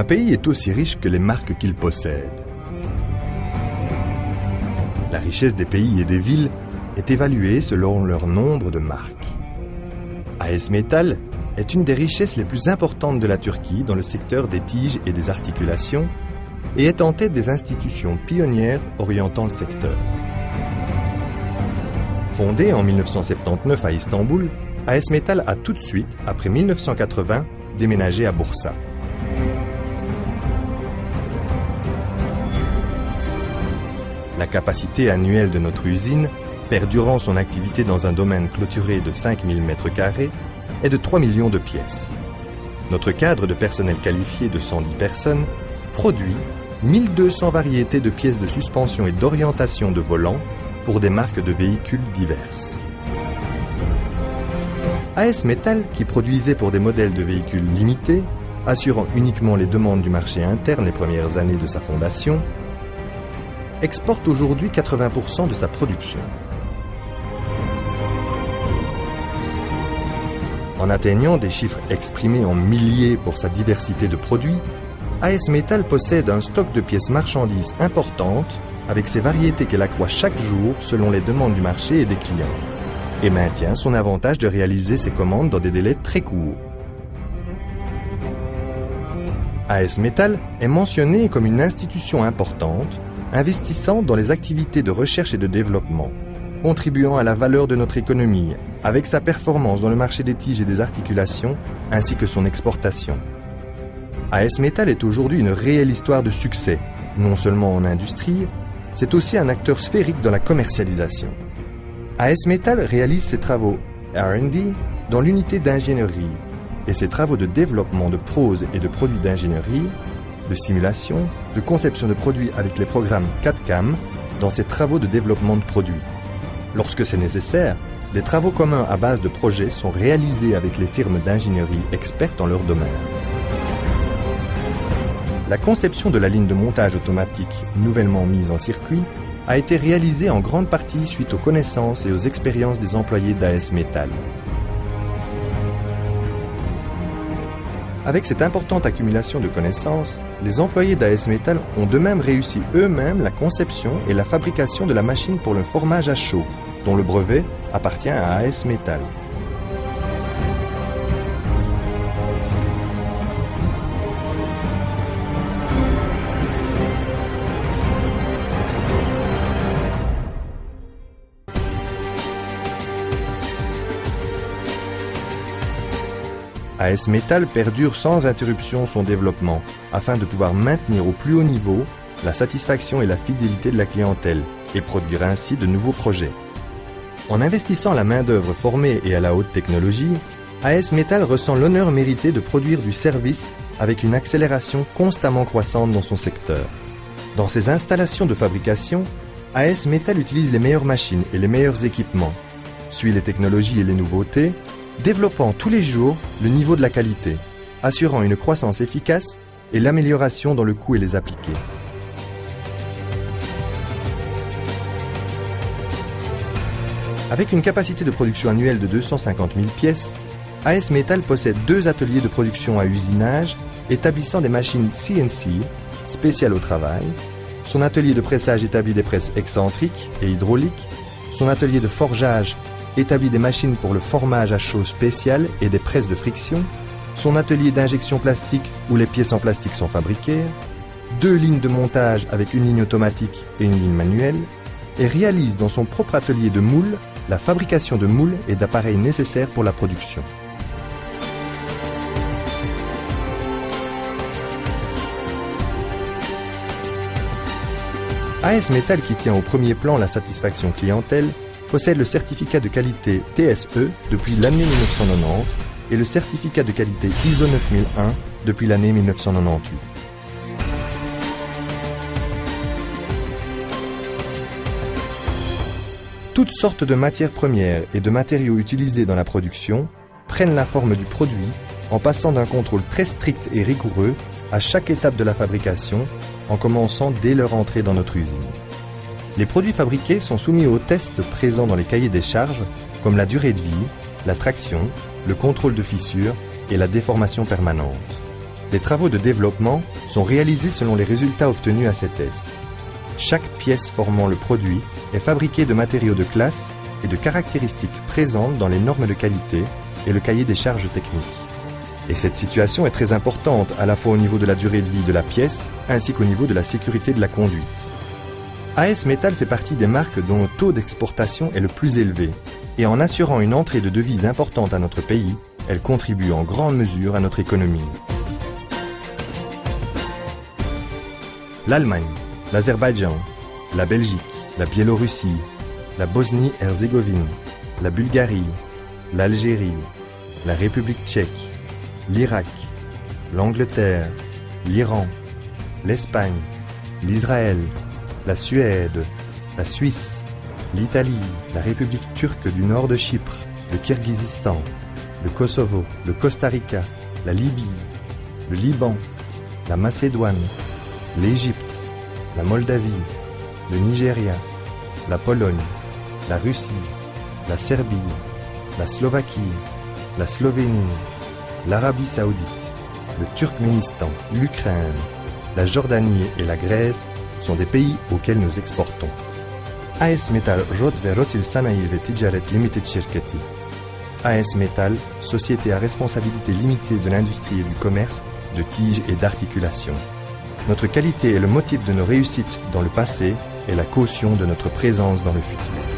Un pays est aussi riche que les marques qu'il possède. La richesse des pays et des villes est évaluée selon leur nombre de marques. AS Metal est une des richesses les plus importantes de la Turquie dans le secteur des tiges et des articulations et est en tête des institutions pionnières orientant le secteur. Fondée en 1979 à Istanbul, AS Metal a tout de suite, après 1980, déménagé à Bursa. La capacité annuelle de notre usine, perdurant son activité dans un domaine clôturé de 5000 m², est de 3 millions de pièces. Notre cadre de personnel qualifié de 110 personnes produit 1200 variétés de pièces de suspension et d'orientation de volant pour des marques de véhicules diverses. AS Metal, qui produisait pour des modèles de véhicules limités, assurant uniquement les demandes du marché interne les premières années de sa fondation, exporte aujourd'hui 80% de sa production. En atteignant des chiffres exprimés en milliers pour sa diversité de produits, AS Metal possède un stock de pièces marchandises importantes avec ses variétés qu'elle accroît chaque jour selon les demandes du marché et des clients, et maintient son avantage de réaliser ses commandes dans des délais très courts. AS Metal est mentionné comme une institution importante, investissant dans les activités de recherche et de développement, contribuant à la valeur de notre économie avec sa performance dans le marché des tiges et des articulations, ainsi que son exportation. AS Metal est aujourd'hui une réelle histoire de succès, non seulement en industrie, c'est aussi un acteur sphérique dans la commercialisation. AS Metal réalise ses travaux R&D dans l'unité d'ingénierie et ses travaux de développement de prose et de produits d'ingénierie, de simulation, de conception de produits avec les programmes CAD/CAM dans ses travaux de développement de produits. Lorsque c'est nécessaire, des travaux communs à base de projets sont réalisés avec les firmes d'ingénierie expertes dans leur domaine. La conception de la ligne de montage automatique nouvellement mise en circuit a été réalisée en grande partie suite aux connaissances et aux expériences des employés d'AS Metal. Avec cette importante accumulation de connaissances, les employés d'AS Metal ont de même réussi eux-mêmes la conception et la fabrication de la machine pour le formage à chaud, dont le brevet appartient à AS Metal. AS Metal perdure sans interruption son développement afin de pouvoir maintenir au plus haut niveau la satisfaction et la fidélité de la clientèle et produire ainsi de nouveaux projets. En investissant la main-d'œuvre formée et à la haute technologie, AS Metal ressent l'honneur mérité de produire du service avec une accélération constamment croissante dans son secteur. Dans ses installations de fabrication, AS Metal utilise les meilleures machines et les meilleurs équipements, suit les technologies et les nouveautés, développant tous les jours le niveau de la qualité, assurant une croissance efficace et l'amélioration dans le coût et les appliqués. Avec une capacité de production annuelle de 250 000 pièces, AS Metal possède 2 ateliers de production à usinage établissant des machines CNC spéciales au travail, son atelier de pressage établit des presses excentriques et hydrauliques, son atelier de forgeage établit des machines pour le formage à chaud spécial et des presses de friction, son atelier d'injection plastique où les pièces en plastique sont fabriquées, 2 lignes de montage avec une ligne automatique et une ligne manuelle, et réalise dans son propre atelier de moule la fabrication de moules et d'appareils nécessaires pour la production. AS Metal, qui tient au premier plan la satisfaction clientèle, possède le certificat de qualité TSE depuis l'année 1990 et le certificat de qualité ISO 9001 depuis l'année 1998. Toutes sortes de matières premières et de matériaux utilisés dans la production prennent la forme du produit en passant d'un contrôle très strict et rigoureux à chaque étape de la fabrication, en commençant dès leur entrée dans notre usine. Les produits fabriqués sont soumis aux tests présents dans les cahiers des charges, comme la durée de vie, la traction, le contrôle de fissures et la déformation permanente. Les travaux de développement sont réalisés selon les résultats obtenus à ces tests. Chaque pièce formant le produit est fabriquée de matériaux de classe et de caractéristiques présentes dans les normes de qualité et le cahier des charges techniques. Et cette situation est très importante à la fois au niveau de la durée de vie de la pièce ainsi qu'au niveau de la sécurité de la conduite. AS Metal fait partie des marques dont le taux d'exportation est le plus élevé et en assurant une entrée de devises importante à notre pays, elle contribue en grande mesure à notre économie. L'Allemagne, l'Azerbaïdjan, la Belgique, la Biélorussie, la Bosnie-Herzégovine, la Bulgarie, l'Algérie, la République tchèque, l'Irak, l'Angleterre, l'Iran, l'Espagne, l'Israël, la Suède, la Suisse, l'Italie, la République turque du nord de Chypre, le Kirghizistan, le Kosovo, le Costa Rica, la Libye, le Liban, la Macédoine, l'Égypte, la Moldavie, le Nigeria, la Pologne, la Russie, la Serbie, la Slovaquie, la Slovénie, l'Arabie Saoudite, le Turkménistan, l'Ukraine, la Jordanie et la Grèce sont des pays auxquels nous exportons. AS Metal Rod ve Rotil Sanayi ve Ticaret Limited Şirketi. AS Metal, société à responsabilité limitée de l'industrie et du commerce, de tiges et d'articulations. Notre qualité est le motif de nos réussites dans le passé et la caution de notre présence dans le futur.